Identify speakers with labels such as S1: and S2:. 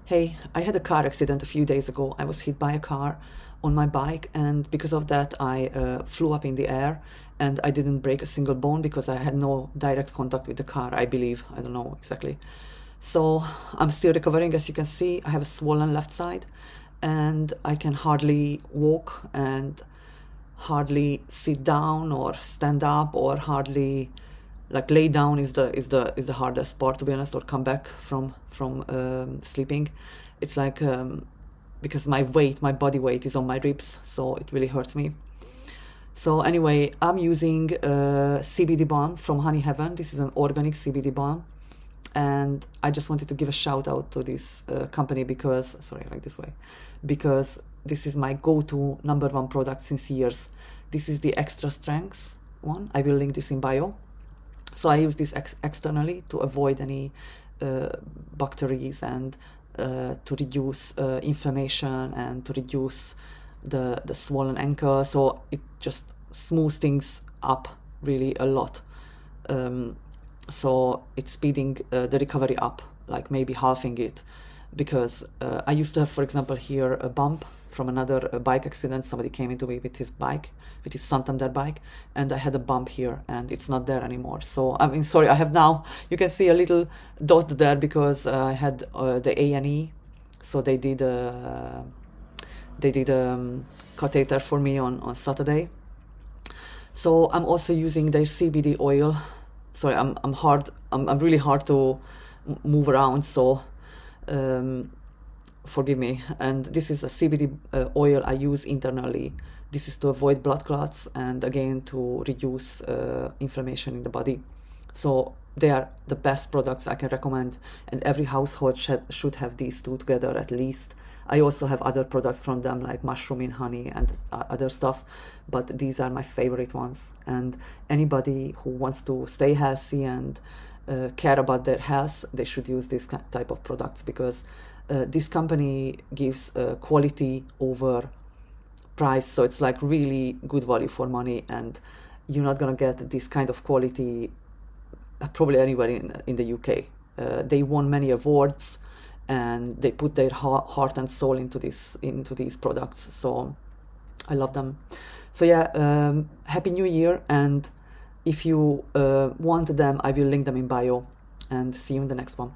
S1: Hey, I had a car accident a few days ago. I was hit by a car on my bike, and because of that, I flew up in the air and I didn't break a single bone because I had no direct contact with the car, I believe. I don't know exactly. So I'm still recovering. As you can see, I have a swollen left side and I can hardly walk and hardly sit down or stand up or hardly like lay down is the hardest part, to be honest, or come back from sleeping. It's like because my body weight is on my ribs, so it really hurts me. So anyway, I'm using CBD Balm from HoneyHeaven. This is an organic CBD balm, and I just wanted to give a shout out to this company because, sorry, like this way, because this is my go-to number one product since years. This is the extra strength one. I will link this in bio. So I use this externally to avoid any bacteria and to reduce inflammation and to reduce the swollen ankle. So it just smooths things up really a lot. So it's speeding the recovery up, like maybe halving it, because I used to have, for example, here a bump from another bike accident. Somebody came into me with his bike, with his Santander bike, and I had a bump here, and it's not there anymore. So I mean, sorry, I have now. You can see a little dot there because I had the A&E, so they did catheter for me on Saturday. So I'm also using their CBD oil. Sorry, I'm really hard to move around, so forgive me. And this is a CBD oil I use internally. This is to avoid blood clots and again to reduce inflammation in the body. So they are the best products I can recommend, and every household should have these two together at least. I also have other products from them like mushroom in honey and other stuff, but these are my favorite ones. And anybody who wants to stay healthy and care about their health, they should use this type of products because this company gives quality over price, so it's like really good value for money, and you're not gonna get this kind of quality probably anywhere in the UK. They won many awards and they put their heart and soul into these products, so I love them. So yeah, happy new year, and if you want them, I will link them in bio, and see you in the next one.